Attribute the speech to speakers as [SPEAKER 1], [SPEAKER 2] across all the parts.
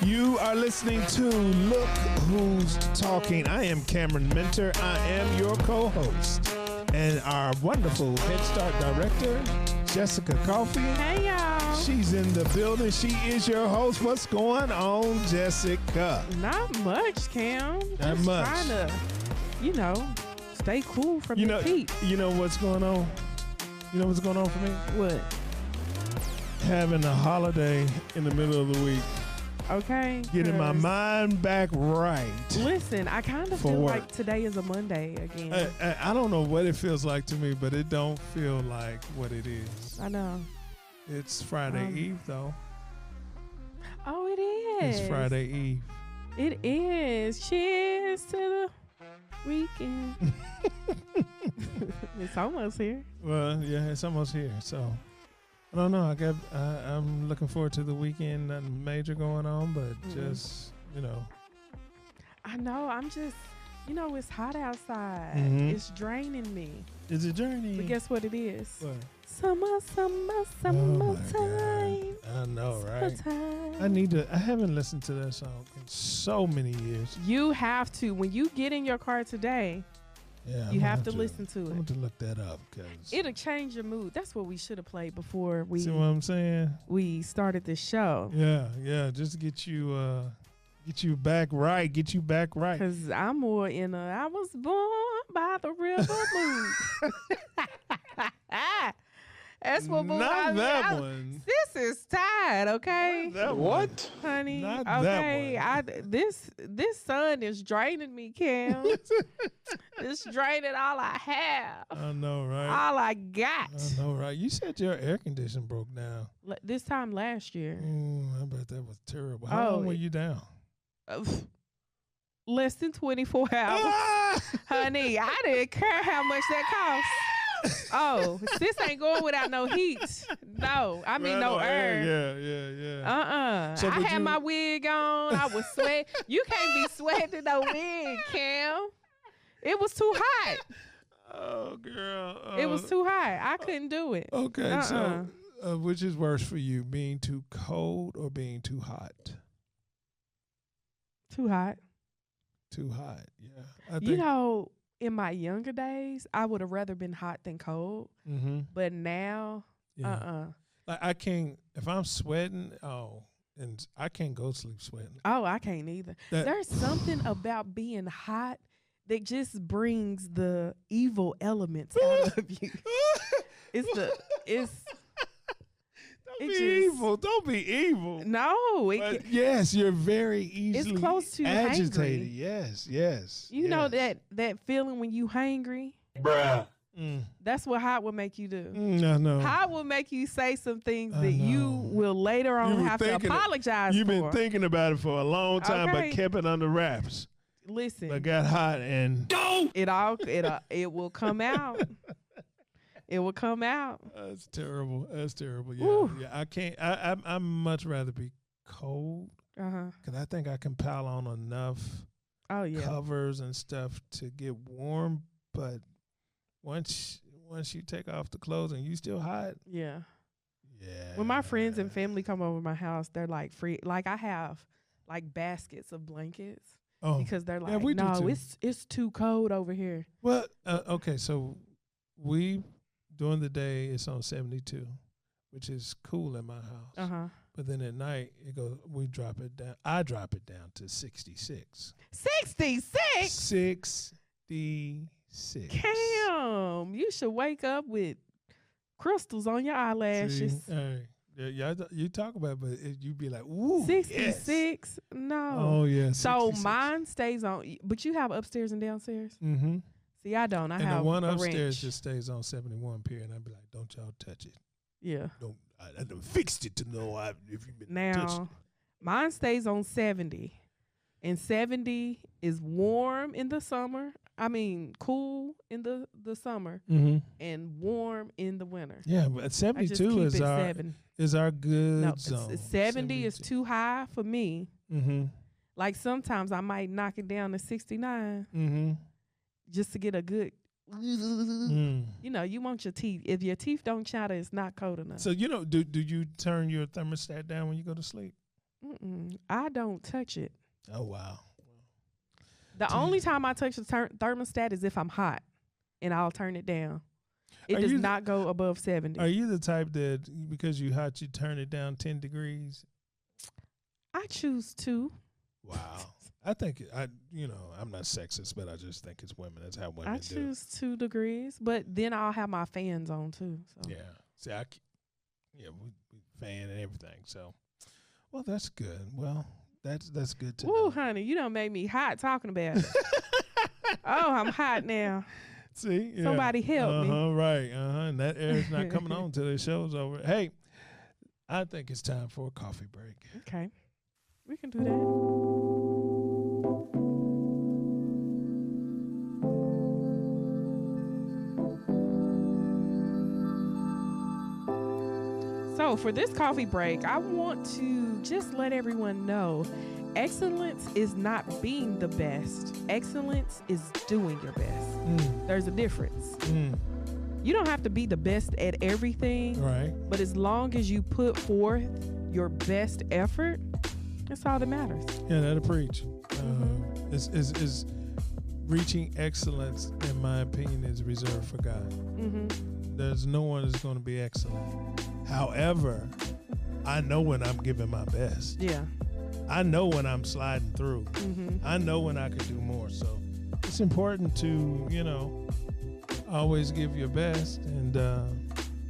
[SPEAKER 1] You are listening to Look Who's Talking. I am Cameron Mentor. I am your co-host. And our wonderful Head Start director, Jessica Coffey.
[SPEAKER 2] Hey, y'all.
[SPEAKER 1] She's in the building. She is your host. What's going on, Jessica?
[SPEAKER 2] Not much, Cam.
[SPEAKER 1] Not
[SPEAKER 2] Just
[SPEAKER 1] much.
[SPEAKER 2] trying to, stay cool from the heat.
[SPEAKER 1] You know what's going on? You know what's going on for me?
[SPEAKER 2] What?
[SPEAKER 1] Having a holiday in the middle of the week.
[SPEAKER 2] Okay.
[SPEAKER 1] Getting my mind back right.
[SPEAKER 2] Listen, I kind of feel
[SPEAKER 1] work.
[SPEAKER 2] like today is a Monday again.
[SPEAKER 1] I don't know what it feels like to me, but it don't feel like what it is.
[SPEAKER 2] I know.
[SPEAKER 1] It's Friday Eve, though.
[SPEAKER 2] Oh, it is.
[SPEAKER 1] It's Friday Eve.
[SPEAKER 2] It is. Cheers to the weekend. It's almost here.
[SPEAKER 1] Well, yeah, it's almost here. So I don't know. I'm looking forward to the weekend. Nothing major going on, but just
[SPEAKER 2] I know. I'm just, it's hot outside.
[SPEAKER 1] Mhm.
[SPEAKER 2] It's draining me.
[SPEAKER 1] It's a journey.
[SPEAKER 2] But guess what it is?
[SPEAKER 1] What?
[SPEAKER 2] Summertime.
[SPEAKER 1] I know, right?
[SPEAKER 2] Summertime.
[SPEAKER 1] I haven't listened to that song in so many years.
[SPEAKER 2] You have to. When you get in your car today,
[SPEAKER 1] Yeah,
[SPEAKER 2] you have to listen to
[SPEAKER 1] I'm
[SPEAKER 2] it.
[SPEAKER 1] going to look that up because
[SPEAKER 2] It'll change your mood. That's what we should have played before
[SPEAKER 1] see what I'm saying?
[SPEAKER 2] we started this show.
[SPEAKER 1] Yeah, just to get you back right,
[SPEAKER 2] Because I'm more in I was born by the river mood. That's what mood
[SPEAKER 1] Not that one.
[SPEAKER 2] This is tired, okay?
[SPEAKER 1] Not that
[SPEAKER 3] What?
[SPEAKER 2] Honey,
[SPEAKER 1] Not
[SPEAKER 2] okay.
[SPEAKER 1] that
[SPEAKER 2] This sun is draining me, Cam. It's draining all I have,
[SPEAKER 1] I know, right?
[SPEAKER 2] all I got.
[SPEAKER 1] I know, right? You said your air conditioner broke down.
[SPEAKER 2] This time last year,
[SPEAKER 1] I bet that was terrible. How long were you down?
[SPEAKER 2] less than 24 hours. Honey, I didn't care how much that cost. Oh, this ain't going without no heat. No, I mean no air.
[SPEAKER 1] Yeah. So,
[SPEAKER 2] I
[SPEAKER 1] but
[SPEAKER 2] had my wig on. I was sweating. You can't be sweating in no wig, Cam. It was too hot.
[SPEAKER 1] Oh, girl.
[SPEAKER 2] It was too hot. I couldn't do it.
[SPEAKER 1] Okay, so which is worse for you, being too cold or being too hot?
[SPEAKER 2] Too hot.
[SPEAKER 1] Too hot, yeah. I think,
[SPEAKER 2] In my younger days, I would have rather been hot than cold. But now,
[SPEAKER 1] yeah. Like I can't, if I'm sweating, and I can't go to sleep sweating.
[SPEAKER 2] Oh, I can't either. There's something about being hot that just brings the evil elements out of you.
[SPEAKER 1] Don't be evil.
[SPEAKER 2] No.
[SPEAKER 1] Yes, you're very easily
[SPEAKER 2] close to
[SPEAKER 1] agitated.
[SPEAKER 2] hangry.
[SPEAKER 1] Yes.
[SPEAKER 2] You know that feeling when you hangry?
[SPEAKER 3] Bruh.
[SPEAKER 2] That's what hot will make you do.
[SPEAKER 1] No.
[SPEAKER 2] Hot will make you say some things that you will later on have to apologize
[SPEAKER 1] You've
[SPEAKER 2] for.
[SPEAKER 1] been thinking about it for a long time,
[SPEAKER 2] Okay.
[SPEAKER 1] but kept it under wraps.
[SPEAKER 2] Listen.
[SPEAKER 1] But got hot and
[SPEAKER 2] it will come out. It will come out.
[SPEAKER 1] That's terrible. Yeah.
[SPEAKER 2] Woo.
[SPEAKER 1] Yeah. I can't. I much rather be cold because I think I can pile on enough covers and stuff to get warm. But once you take off the clothes and you still hot.
[SPEAKER 2] Yeah.
[SPEAKER 1] Yeah.
[SPEAKER 2] When my friends and family come over my house, they're like free. Like I have like baskets of blankets because they're like,
[SPEAKER 1] we do
[SPEAKER 2] no,
[SPEAKER 1] too.
[SPEAKER 2] it's too cold over here.
[SPEAKER 1] Well, okay, so during the day it's on 72, which is cool in my house. But then at night we drop it down. I drop it down to 66.
[SPEAKER 2] 66?
[SPEAKER 1] 66.
[SPEAKER 2] Cam, you should wake up with crystals on your eyelashes.
[SPEAKER 1] See? Hey, yeah, you talk about it, but you be like, ooh,
[SPEAKER 2] 66?
[SPEAKER 1] Yes.
[SPEAKER 2] No.
[SPEAKER 1] Oh, yeah, 66.
[SPEAKER 2] So mine stays on, but you have upstairs and downstairs?
[SPEAKER 1] Mm-hmm.
[SPEAKER 2] See, I don't. I have
[SPEAKER 1] the one
[SPEAKER 2] a
[SPEAKER 1] upstairs
[SPEAKER 2] wrench.
[SPEAKER 1] just stays on 71 period. And I'd be like, don't y'all touch it.
[SPEAKER 2] Yeah.
[SPEAKER 1] I done fixed it to know if you've been touching it.
[SPEAKER 2] Mine stays on 70. And 70 is warm in the summer. I mean, cool in the summer and warm in the winter.
[SPEAKER 1] Yeah, but 72 is our good zone.
[SPEAKER 2] 70 is too high for me. Like sometimes I might knock it down to 69 just to get a good. You want your teeth. If your teeth don't chatter, it's not cold enough.
[SPEAKER 1] So do you turn your thermostat down when you go to sleep?
[SPEAKER 2] I don't touch it.
[SPEAKER 1] Oh, wow.
[SPEAKER 2] The only time I touch the thermostat is if I'm hot, and I'll turn it down. It does not go above 70.
[SPEAKER 1] Are you the type that because you hot, you turn it down 10 degrees?
[SPEAKER 2] I choose to.
[SPEAKER 1] Wow. I think I'm not sexist, but I just think it's women. That's how women do.
[SPEAKER 2] I choose 2 degrees, but then I'll have my fans on too. So.
[SPEAKER 1] Yeah. See, we fan and everything. So, well, that's good. Well, that's good to know.
[SPEAKER 2] Ooh, honey, you done made me hot talking about it. Oh, I'm hot now.
[SPEAKER 1] See,
[SPEAKER 2] somebody help me.
[SPEAKER 1] Right. And that air's not coming on till the show's over. Hey, I think it's time for a coffee break.
[SPEAKER 2] Okay, we can do that. So for this coffee break, I want to just let everyone know excellence is not being the best. Excellence is doing your best. There's a difference. You don't have to be the best at everything.
[SPEAKER 1] Right.
[SPEAKER 2] But as long as you put forth your best effort, that's all that matters.
[SPEAKER 1] Yeah, that'll preach. Is reaching excellence, in my opinion, is reserved for God. There's no one that's going to be excellent. However, I know when I'm giving my best.
[SPEAKER 2] Yeah.
[SPEAKER 1] I know when I'm sliding through. I know when I could do more. So it's important to, always give your best and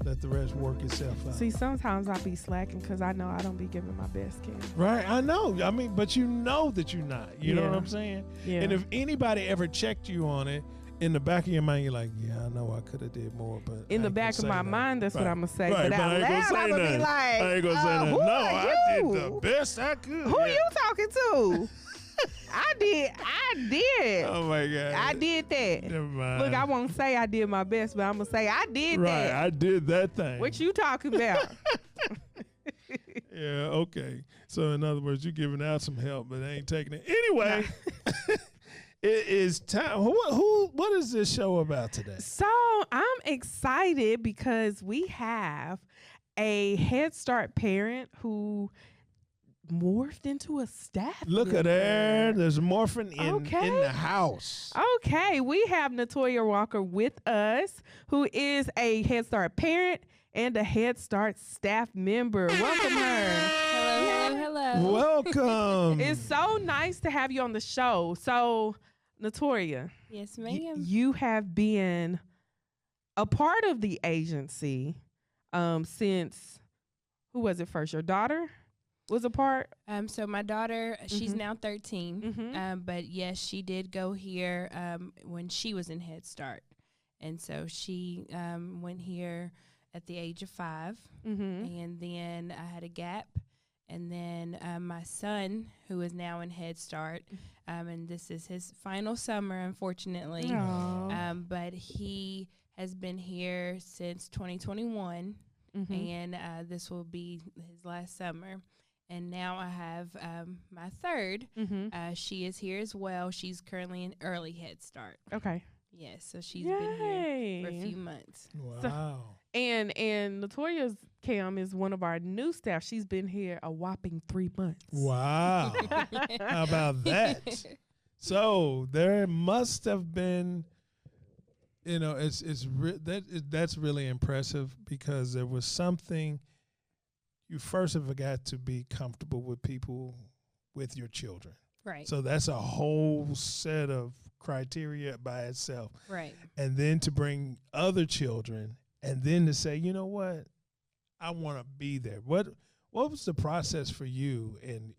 [SPEAKER 1] let the rest work itself out.
[SPEAKER 2] See, sometimes I be slacking because I know I don't be giving my best, Kim.
[SPEAKER 1] Right, I know. I mean, but you know that you're not. You know what I'm saying?
[SPEAKER 2] Yeah.
[SPEAKER 1] And if anybody ever checked you on it, in the back of your mind, you're like, yeah, I know I could have did more, but
[SPEAKER 2] in the back of my mind, that's what I'm gonna say.
[SPEAKER 1] Right,
[SPEAKER 2] but out loud, I'm gonna be like,
[SPEAKER 1] I ain't gonna say that. No, I did the best I could.
[SPEAKER 2] Who you talking to? I did.
[SPEAKER 1] Oh my God.
[SPEAKER 2] I did that.
[SPEAKER 1] Never mind.
[SPEAKER 2] Look, I won't say I did my best, but I'm gonna say I did that.
[SPEAKER 1] Right, I did that thing.
[SPEAKER 2] What you talking about?
[SPEAKER 1] Yeah, okay. So in other words, you're giving out some help, but ain't taking it. Anyway. It is time. What is this show about today?
[SPEAKER 2] So I'm excited because we have a Head Start parent who morphed into a staff
[SPEAKER 1] Look
[SPEAKER 2] member.
[SPEAKER 1] at there. There's morphing in the house.
[SPEAKER 2] Okay. We have Natoria Walker with us, who is a Head Start parent and a Head Start staff member. Welcome her.
[SPEAKER 3] Hello.
[SPEAKER 1] Welcome.
[SPEAKER 2] It's so nice to have you on the show. So, Natoria.
[SPEAKER 3] Yes, ma'am.
[SPEAKER 2] You have been a part of the agency since, who was it first? Your daughter was a part?
[SPEAKER 3] So my daughter, she's now 13. But yes, she did go here when she was in Head Start. And so she went here at the age of 5. And then I had a gap. And then my son, who is now in Head Start, and this is his final summer, unfortunately. But he has been here since 2021, and this will be his last summer. And now I have my third. She is here as well. She's currently in early Head Start.
[SPEAKER 2] Okay.
[SPEAKER 3] Yes, so she's been here for a few months.
[SPEAKER 1] Wow.
[SPEAKER 2] So, and Natoria's Cam is one of our new staff. She's been here a whopping 3 months.
[SPEAKER 1] Wow. How about that? So there must have been, that's really impressive because there was something. You first have got to be comfortable with people, with your children.
[SPEAKER 3] Right.
[SPEAKER 1] So that's a whole set of criteria by itself.
[SPEAKER 3] Right.
[SPEAKER 1] And then to bring other children and then to say, you know what, I want to be there. What was the process for you in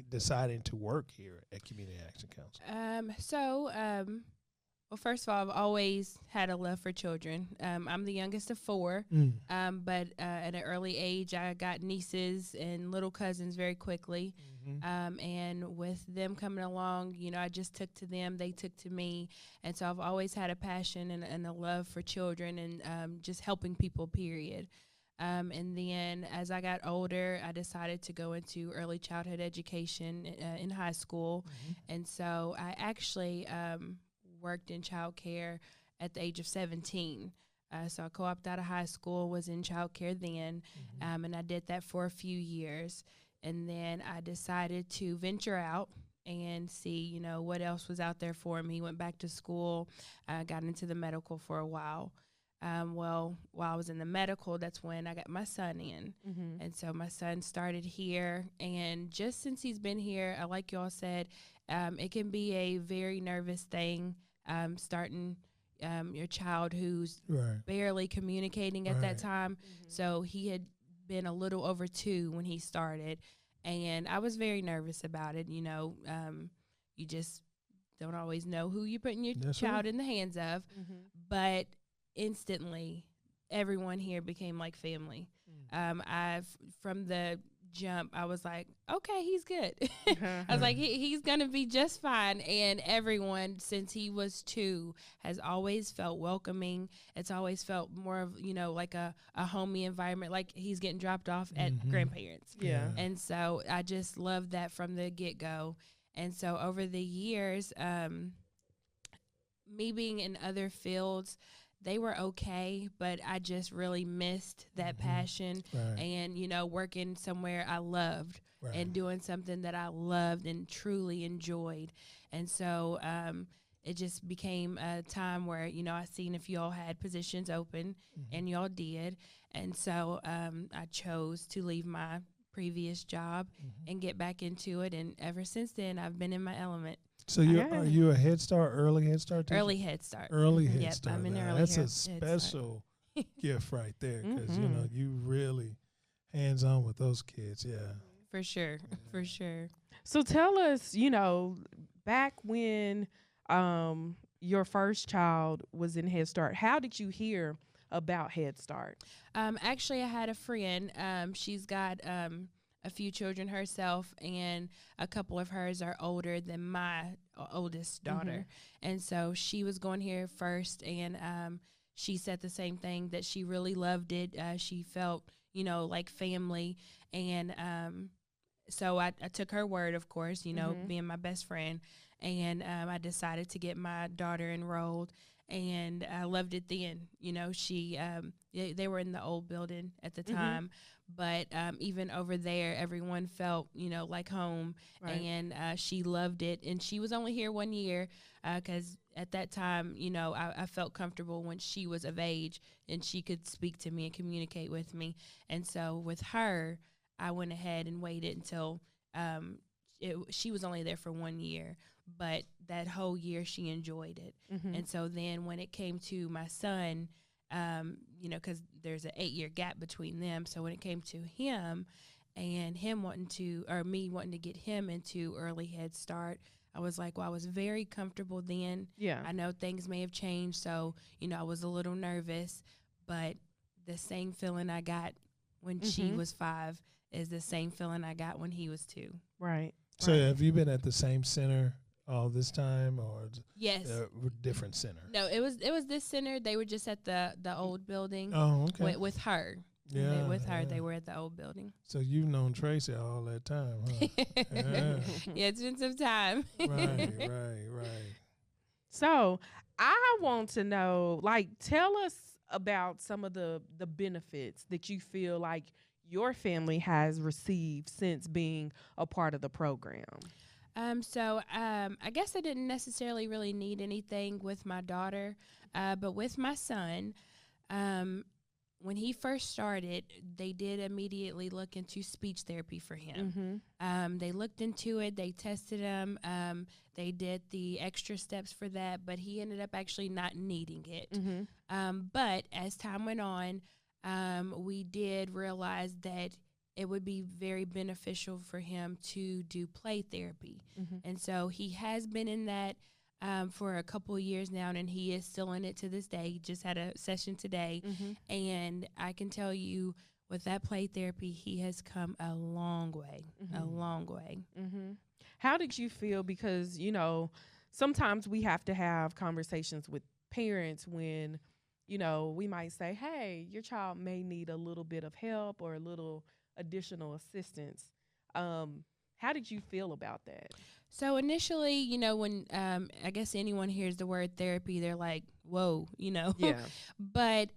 [SPEAKER 1] deciding to work here at Community Action Council?
[SPEAKER 3] Well, first of all, I've always had a love for children. I'm the youngest of 4, but at an early age, I got nieces and little cousins very quickly. And with them coming along, I just took to them, they took to me. And so I've always had a passion and a love for children and just helping people, period. And then as I got older, I decided to go into early childhood education in high school. And so I actually worked in childcare at the age of 17. So I co-opted out of high school, was in childcare then, and I did that for a few years. And then I decided to venture out and see, you know, what else was out there for me. Went back to school, got into the medical for a while. Well, while I was in the medical, that's when I got my son in. Mm-hmm. And so my son started here. And just since he's been here, like y'all said, it can be a very nervous thing, starting your child who's barely communicating at that time. Mm-hmm. So he had been a little over 2 when he started. And I was very nervous about it. You know, you just don't always know who you're putting your child in the hands of. Mm-hmm. But instantly, everyone here became like family. From the jump, I was like, okay, he's good. I was like, he's going to be just fine. And everyone, since he was 2, has always felt welcoming. It's always felt more of, you know, like a homey environment, like he's getting dropped off at grandparents. Yeah. And so I just loved that from the get-go. And so over the years, me being in other fields, they were okay, but I just really missed that passion and, you know, working somewhere I loved and doing something that I loved and truly enjoyed. And so it just became a time where, you know, I seen if y'all had positions open and y'all did. And so I chose to leave my previous job and get back into it. And ever since then, I've been in my element.
[SPEAKER 1] So are you a Head Start, early Head Start teacher?
[SPEAKER 3] Early Head Start.
[SPEAKER 1] Early Head Start. I'm in early That's a special gift right there because, you know, you really hands-on with those kids,
[SPEAKER 3] For sure, for sure.
[SPEAKER 2] So tell us, you know, back when your first child was in Head Start, how did you hear about Head Start?
[SPEAKER 3] Actually, I had a friend. She's got a few children herself, and a couple of hers are older than my oldest daughter. And so she was going here first, and she said the same thing, that she really loved it. She felt, you know, like family. And so I took her word, of course, you know, being my best friend. And I decided to get my daughter enrolled. And I loved it then. You know, they were in the old building at the time. But even over there, everyone felt, you know, like home. And she loved it. And she was only here 1 year because at that time, you know, I felt comfortable when she was of age and she could speak to me and communicate with me. And so with her, I went ahead and waited until she was only there for 1 year. But that whole year, she enjoyed it. And so then when it came to my son, you know, because there's an 8-year gap between them. So when it came to him and me wanting to get him into early Head Start, I was like, well, I was very comfortable then. Yeah. I know things may have changed. So, you know, I was a little nervous, but the same feeling I got when she was 5 is the same feeling I got when he was 2.
[SPEAKER 2] Right.
[SPEAKER 1] So have you been at the same center all this time, or
[SPEAKER 3] yes,
[SPEAKER 1] different center?
[SPEAKER 3] No, it was this center. They were just at the old building.
[SPEAKER 1] Oh, okay.
[SPEAKER 3] With her, with her, they were at the old building.
[SPEAKER 1] So you've known Tracy all that time, huh?
[SPEAKER 3] Yeah, it's been some time.
[SPEAKER 1] Right.
[SPEAKER 2] So I want to know, like, tell us about some of the benefits that you feel like your family has received since being a part of the program.
[SPEAKER 3] So I guess I didn't necessarily really need anything with my daughter, but with my son, when he first started, they did immediately look into speech therapy for him. They looked into it. They tested him. They did the extra steps for that, but he ended up actually not needing it. But as time went on, we did realize that it would be very beneficial for him to do play therapy. And so he has been in that for a couple of years now, and he is still in it to this day. He just had a session today. And I can tell you, with that play therapy, he has come a long way, a long way.
[SPEAKER 2] How did you feel? Because, you know, sometimes we have to have conversations with parents when, you know, we might say, hey, your child may need a little bit of help or a little additional assistance. How did you feel about that?
[SPEAKER 3] So initially, you know, when I guess anyone hears the word therapy, they're like, whoa, you know. Yeah. But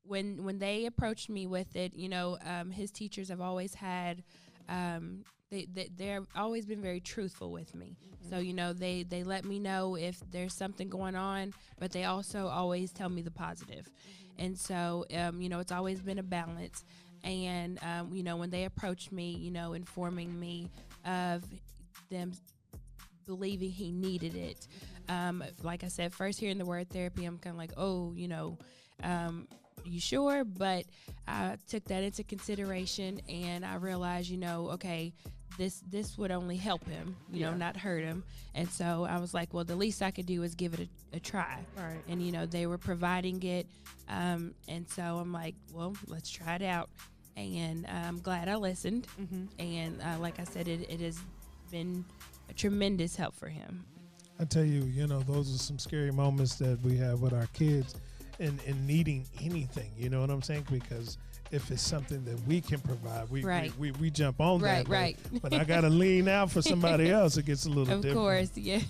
[SPEAKER 3] when they approached me with it, you know, his teachers have always had they're always been very truthful with me. So, they let me know if there's something going on, but they also always tell me the positive. And so, it's always been a balance. And, when they approached me, informing me of them believing he needed it. Like I said, first hearing the word therapy, I'm kind of like, you sure? But I took that into consideration, and I realized, okay, this would only help him, not hurt him. And so I was like, well, the least I could do is give it a try.
[SPEAKER 2] Right.
[SPEAKER 3] And, they were providing it. And so I'm like, well, let's try it out. And I'm glad I listened. And like I said, it has been a tremendous help for him.
[SPEAKER 1] I tell you, those are some scary moments that we have with our kids in needing anything, you know what I'm saying? Because if it's something that we can provide, we jump on that.
[SPEAKER 3] Right.
[SPEAKER 1] But I got to lean out for somebody else. It gets a little different.
[SPEAKER 3] Of course, yes.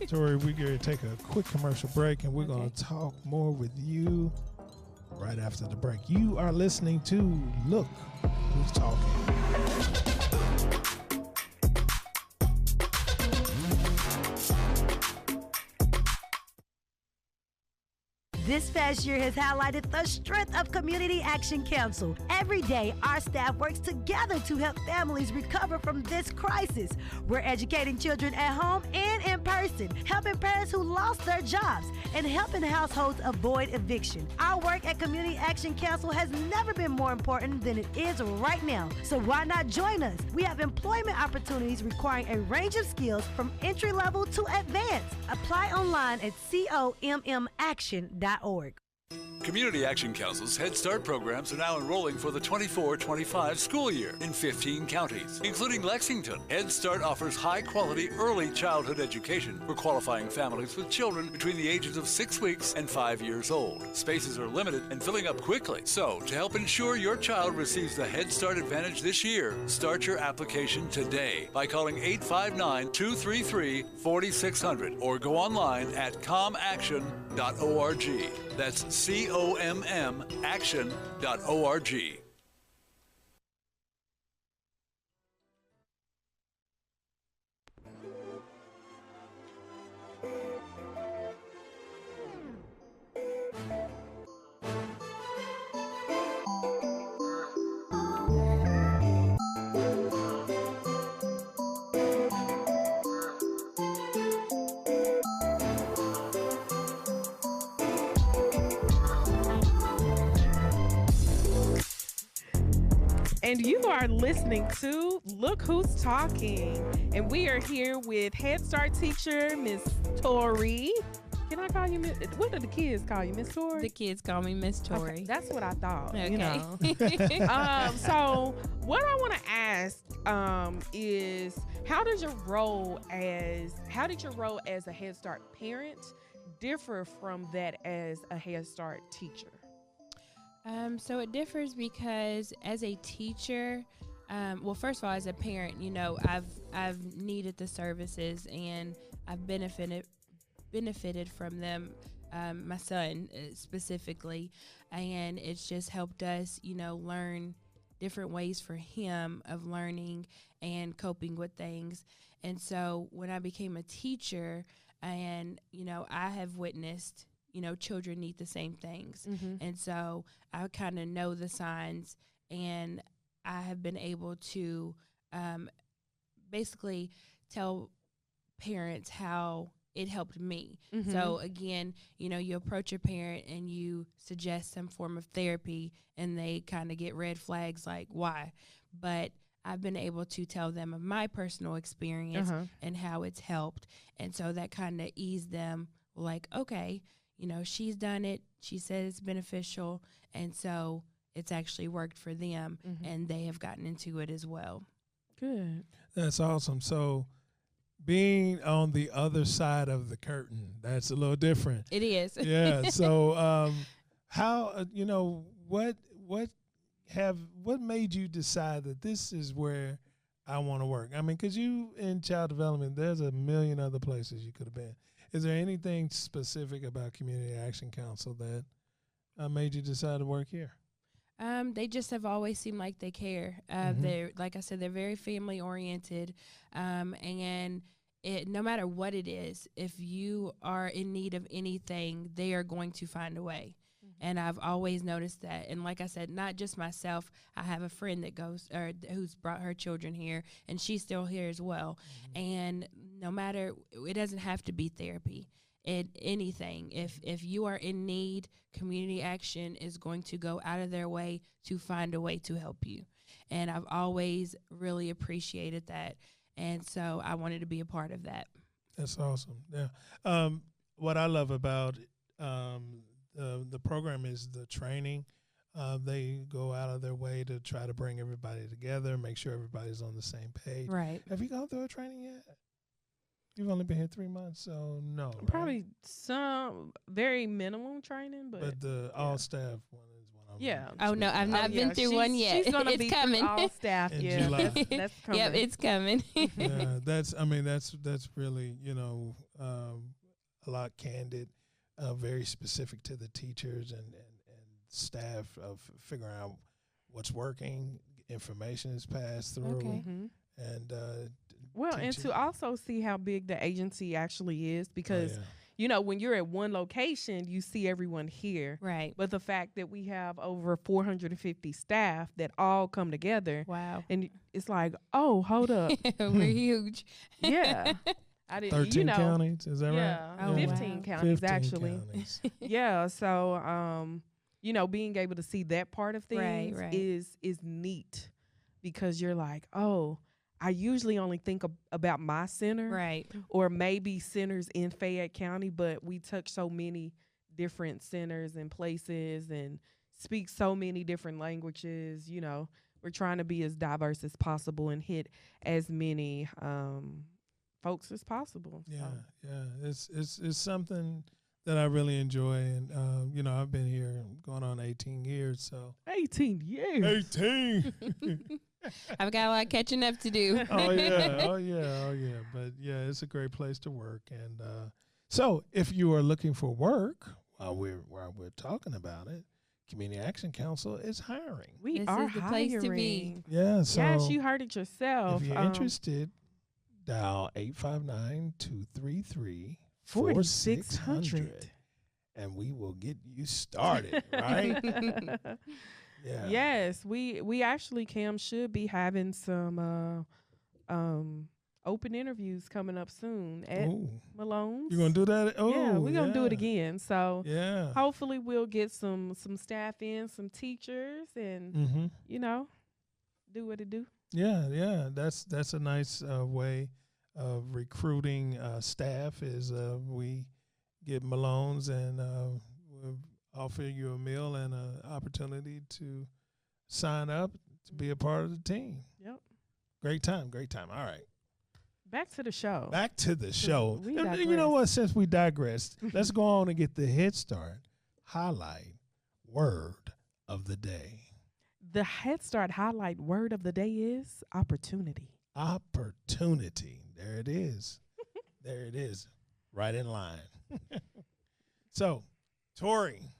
[SPEAKER 1] Tori, we're going to take a quick commercial break, and we're going to talk more with you right after the break. You are listening to Look Who's Talking.
[SPEAKER 4] This past year has highlighted the strength of Community Action Council. Every day, our staff works together to help families recover from this crisis. We're educating children at home and in person, helping parents who lost their jobs, and helping households avoid eviction. Our work at Community Action Council has never been more important than it is right now. So why not join us? We have employment opportunities requiring a range of skills from entry level to advanced. Apply online at commaction.org.
[SPEAKER 5] Community Action Council's Head Start programs are now enrolling for the 24-25 school year in 15 counties, including Lexington. Head Start offers high-quality early childhood education for qualifying families with children between the ages of 6 weeks and 5 years old. Spaces are limited and filling up quickly. So, to help ensure your child receives the Head Start Advantage this year, start your application today by calling 859-233-4600 or go online at comaction.org. That's COMM action.org.
[SPEAKER 2] And you are listening to Look Who's Talking. And we are here with Head Start teacher, Miss Tori. Can I call you Miss? What do the kids call you, Miss Tori?
[SPEAKER 3] The kids call me Miss Tori.
[SPEAKER 2] Okay, that's what I thought.
[SPEAKER 3] Okay.
[SPEAKER 2] So what I want to ask is how did your role as a Head Start parent differ from that as a Head Start teacher?
[SPEAKER 3] So it differs because as a teacher, well, first of all, as a parent, I've needed the services and I've benefited from them, my son specifically, and it's just helped us, learn different ways for him of learning and coping with things. And so when I became a teacher and, I have witnessed children need the same things. Mm-hmm. And so I kind of know the signs, and I have been able to basically tell parents how it helped me. Mm-hmm. So again, you approach a parent and you suggest some form of therapy, and they kind of get red flags like, why? But I've been able to tell them of my personal experience and how it's helped. And so that kind of eased them, like, okay, she's done it. She said it's beneficial. And so it's actually worked for them, and they have gotten into it as well.
[SPEAKER 2] Good.
[SPEAKER 1] That's awesome. So being on the other side of the curtain, that's a little different.
[SPEAKER 3] It is.
[SPEAKER 1] Yeah. So how, what made you decide that this is where I want to work? I mean, because you in child development, there's a million other places you could have been. Is there anything specific about Community Action Council that made you decide to work here?
[SPEAKER 3] They just have always seemed like they care. They're, like I said, they're very family oriented, and no matter what it is, if you are in need of anything, they are going to find a way. And I've always noticed that. And like I said, not just myself. I have a friend that goes, or who's brought her children here, and she's still here as well. And no matter, it doesn't have to be therapy. Anything. If you are in need, Community Action is going to go out of their way to find a way to help you. And I've always really appreciated that. And so I wanted to be a part of that.
[SPEAKER 1] That's awesome. Yeah. What I love about the program is the training. They go out of their way to try to bring everybody together, make sure everybody's on the same page.
[SPEAKER 2] Right.
[SPEAKER 1] Have you gone through a training yet? You've only been here 3 months, so no.
[SPEAKER 2] Probably
[SPEAKER 1] right?
[SPEAKER 2] Some very minimum training, but
[SPEAKER 1] the all staff one is one of them.
[SPEAKER 3] Oh no, I've not been through one yet.
[SPEAKER 2] She's gonna
[SPEAKER 3] it's
[SPEAKER 2] be
[SPEAKER 3] coming.
[SPEAKER 2] All staff.
[SPEAKER 1] In
[SPEAKER 2] Yeah,
[SPEAKER 1] July.
[SPEAKER 2] that's coming.
[SPEAKER 3] Yep, it's coming.
[SPEAKER 1] Yeah, that's really, a lot candid, very specific to the teachers and staff of figuring out what's working, information is passed through, and
[SPEAKER 2] and to also see how big the agency actually is, because
[SPEAKER 1] Oh, yeah.
[SPEAKER 2] when you're at one location, you see everyone here.
[SPEAKER 3] Right.
[SPEAKER 2] But the fact that we have over 450 staff that all come together.
[SPEAKER 3] Wow.
[SPEAKER 2] And it's like, oh, hold up.
[SPEAKER 3] We're huge.
[SPEAKER 2] Yeah. I didn't,
[SPEAKER 1] 13 counties, is that right?
[SPEAKER 2] Yeah,
[SPEAKER 3] Oh,
[SPEAKER 2] 15
[SPEAKER 3] wow.
[SPEAKER 2] counties
[SPEAKER 1] 15
[SPEAKER 2] actually.
[SPEAKER 1] counties.
[SPEAKER 2] Yeah, so being able to see that part of things
[SPEAKER 3] Right.
[SPEAKER 2] is neat, because you're like, oh, I usually only think about my center,
[SPEAKER 3] Right.
[SPEAKER 2] or maybe centers in Fayette County, but we touch so many different centers and places and speak so many different languages. We're trying to be as diverse as possible and hit as many folks as possible.
[SPEAKER 1] Yeah,
[SPEAKER 2] so.
[SPEAKER 1] yeah. It's something that I really enjoy, and I've been here going on 18 years. So
[SPEAKER 2] 18 years.
[SPEAKER 1] 18.
[SPEAKER 3] I've got a lot of catching up to do.
[SPEAKER 1] Oh yeah. But yeah, it's a great place to work. And so, if you are looking for work, while we're talking about it, Community Action Council is hiring.
[SPEAKER 2] We
[SPEAKER 3] This
[SPEAKER 2] are
[SPEAKER 3] is the
[SPEAKER 2] hiring.
[SPEAKER 3] place to be.
[SPEAKER 1] Yeah. So
[SPEAKER 2] Yes, you heard it yourself.
[SPEAKER 1] if you're interested, dial 859-233-4600, and we will get you started. Right. Yeah.
[SPEAKER 2] Yes, we actually, Cam, should be having some open interviews coming up soon at Malone's.
[SPEAKER 1] You're gonna do that? Oh,
[SPEAKER 2] yeah, we're gonna do it again. So
[SPEAKER 1] yeah,
[SPEAKER 2] hopefully we'll get some staff in, some teachers, and do what it do.
[SPEAKER 1] Yeah. That's a nice way of recruiting staff. Is we get Malone's and we'll offer you a meal and an opportunity to sign up to be a part of the team.
[SPEAKER 2] Yep.
[SPEAKER 1] Great time. All right.
[SPEAKER 2] Back to the show.
[SPEAKER 1] Back to the show.
[SPEAKER 2] We
[SPEAKER 1] And you know what? Since we digressed, let's go on and get the Head Start highlight word of the day.
[SPEAKER 2] The Head Start highlight word of the day is opportunity.
[SPEAKER 1] Opportunity. There it is. There it is. Right in line. So, Tori,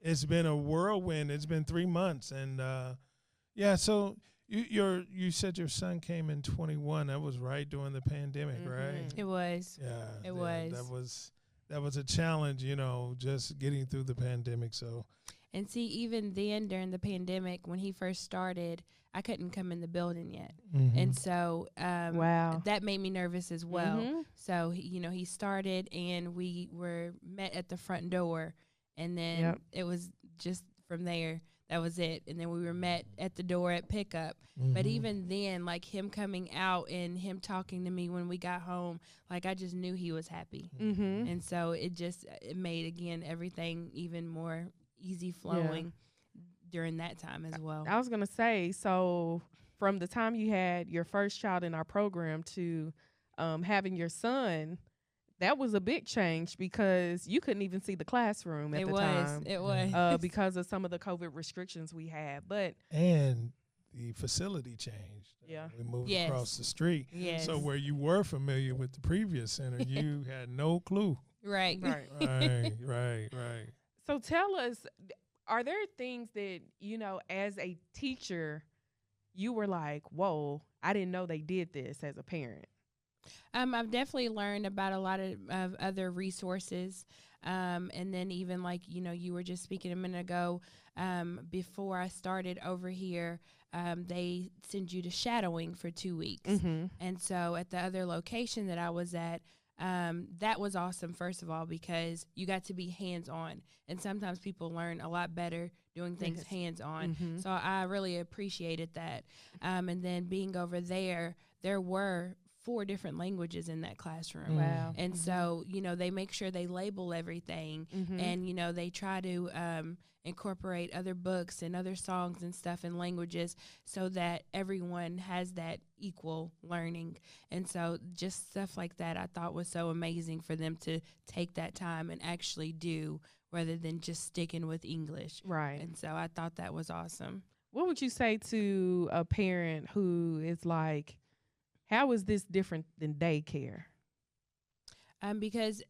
[SPEAKER 1] it's been a whirlwind. It's been 3 months, and so you said your son came in 21. That was right during the pandemic, right?
[SPEAKER 3] It was.
[SPEAKER 1] Yeah,
[SPEAKER 3] It was.
[SPEAKER 1] That was a challenge, just getting through the pandemic. So,
[SPEAKER 3] and see, even then during the pandemic, when he first started, I couldn't come in the building yet, and so that made me nervous as well. So he started, and we were met at the front door. And then it was just from there, that was it. And then we were met at the door at pickup. But even then, like him coming out and him talking to me when we got home, like I just knew he was happy. And so it made, again, everything even more easy flowing during that time as well.
[SPEAKER 2] I was going to say, so from the time you had your first child in our program to having your son, that was a big change, because you couldn't even see the classroom at the time.
[SPEAKER 3] It was.
[SPEAKER 2] Because of some of the COVID restrictions we had.
[SPEAKER 1] And the facility changed.
[SPEAKER 2] Yeah.
[SPEAKER 1] We moved across the street.
[SPEAKER 3] Yes.
[SPEAKER 1] So where you were familiar with the previous center, you had no clue.
[SPEAKER 3] Right.
[SPEAKER 1] Right.
[SPEAKER 2] So tell us, are there things that, as a teacher, you were like, whoa, I didn't know they did this as a parent?
[SPEAKER 3] I've definitely learned about a lot of other resources. And then even like, you were just speaking a minute ago, before I started over here, they send you to shadowing for 2 weeks. Mm-hmm. And so at the other location that I was at, that was awesome, first of all, because you got to be hands-on. And sometimes people learn a lot better doing things hands-on. Mm-hmm. So I really appreciated that. And then being over there were 4 different languages in that classroom.
[SPEAKER 2] Wow.
[SPEAKER 3] And so, they make sure they label everything. Mm-hmm. And, they try to incorporate other books and other songs and stuff in languages so that everyone has that equal learning. And so just stuff like that I thought was so amazing for them to take that time and actually do, rather than just sticking with English.
[SPEAKER 2] Right.
[SPEAKER 3] And so I thought that was awesome.
[SPEAKER 2] What would you say to a parent who is like, how is this different than daycare?
[SPEAKER 3] Because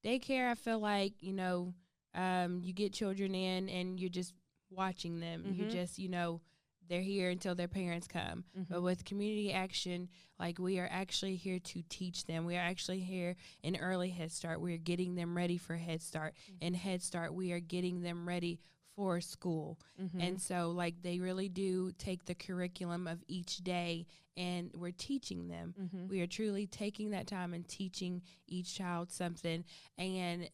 [SPEAKER 3] daycare, I feel like, you get children in and you're just watching them. Mm-hmm. You're just, they're here until their parents come. Mm-hmm. But with community action, like, we are actually here to teach them. We are actually here in early Head Start. We are getting them ready for Head Start. Mm-hmm. In Head Start, we are getting them ready for school. Mm-hmm. And so, like, they really do take the curriculum of each day and we're teaching them. Mm-hmm. We are truly taking that time and teaching each child something. And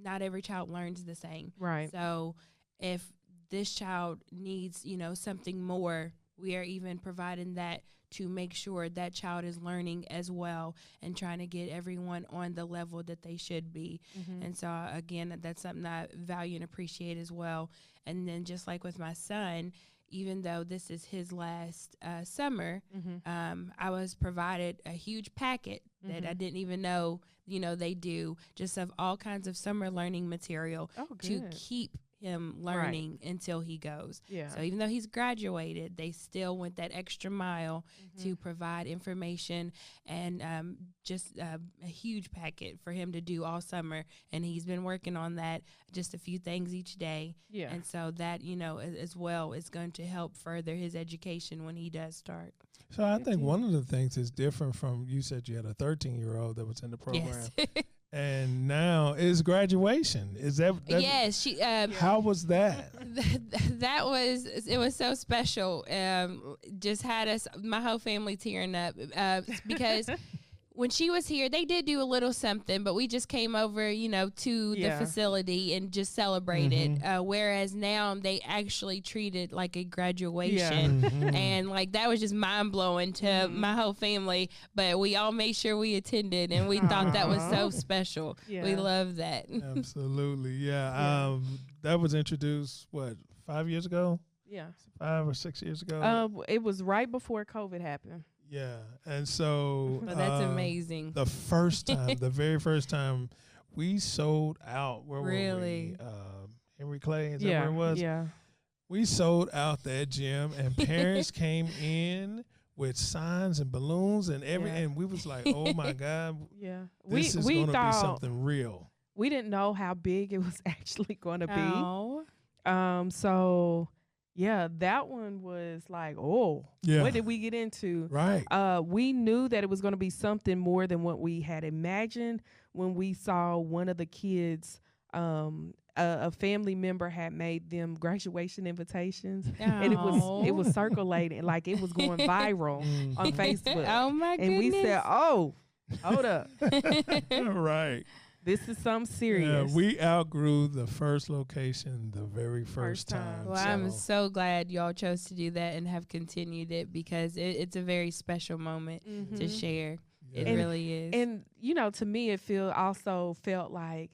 [SPEAKER 3] not every child learns the same.
[SPEAKER 2] Right.
[SPEAKER 3] So if this child needs, something more, we are even providing that to make sure that child is learning as well and trying to get everyone on the level that they should be. Mm-hmm. And so, again, that's something I value and appreciate as well. And then just like with my son, even though this is his last summer, mm-hmm. I was provided a huge packet that mm-hmm. I didn't even know, they do, just of all kinds of summer learning material to keep him learning until he goes. Yeah. So even though he's graduated, they still went that extra mile mm-hmm. to provide information and just a huge packet for him to do all summer. And he's been working on that, just a few things each day. Yeah. And so that, as well, is going to help further his education when he does start.
[SPEAKER 1] So I think one of the things is different from, you said you had a 13-year-old that was in the program. Yes. And now is graduation. Is that
[SPEAKER 3] yes? She.
[SPEAKER 1] How was that?
[SPEAKER 3] It was so special. Just had my whole family tearing up because when she was here, they did do a little something, but we just came over, to the facility and just celebrated. Mm-hmm. Whereas now they actually treated like a graduation. Yeah. Mm-hmm. And like, that was just mind blowing to mm-hmm. my whole family, but we all made sure we attended and we thought that was so special. Yeah. We love that.
[SPEAKER 1] Absolutely. Yeah. That was introduced, 5 years ago?
[SPEAKER 2] Yeah.
[SPEAKER 1] 5 or 6 years ago?
[SPEAKER 2] It was right before COVID happened.
[SPEAKER 1] Yeah, and so
[SPEAKER 3] that's amazing.
[SPEAKER 1] The very first time, we sold out. Where were we? Henry Clay, is that where it was?
[SPEAKER 2] Yeah.
[SPEAKER 1] We sold out that gym, and parents came in with signs and balloons and and we was like, oh my God, this is going to be something real.
[SPEAKER 2] We didn't know how big it was actually going to be. So. Yeah, that one was like, what did we get into?
[SPEAKER 1] Right.
[SPEAKER 2] We knew that it was going to be something more than what we had imagined when we saw one of the kids, a family member had made them graduation invitations. And it was circulating, like it was going viral on Facebook.
[SPEAKER 3] Oh, my goodness.
[SPEAKER 2] And we said, hold up.
[SPEAKER 1] Right.
[SPEAKER 2] This is something serious.
[SPEAKER 1] Yeah, we outgrew the first location the very first time.
[SPEAKER 3] Well, I'm so glad y'all chose to do that and have continued it because it's a very special moment mm-hmm. to share. Yeah. It really is.
[SPEAKER 2] And, to me, it also felt like,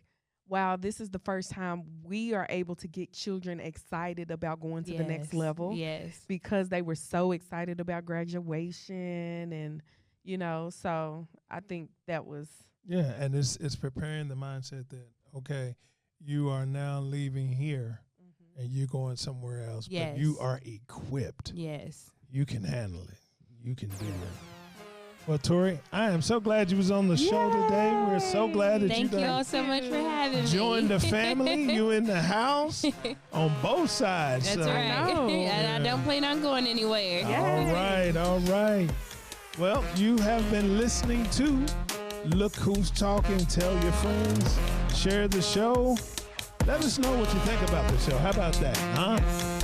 [SPEAKER 2] wow, this is the first time we are able to get children excited about going to the next level.
[SPEAKER 3] Yes.
[SPEAKER 2] Because they were so excited about graduation and, so I think that was...
[SPEAKER 1] Yeah, and it's preparing the mindset that, okay, you are now leaving here mm-hmm. and you're going somewhere else, but you are equipped.
[SPEAKER 3] Yes.
[SPEAKER 1] You can handle it. You can do it. Well, Tori, I am so glad you was on the show today. We're so glad that
[SPEAKER 3] Thank you all so much for having me.
[SPEAKER 1] Join the family. You in the house on both sides.
[SPEAKER 3] That's right. And I don't plan on going anywhere.
[SPEAKER 1] All right. Well, you have been listening to Look Who's Talking. Tell your friends. Share the show. Let us know what you think about the show. How about that, huh?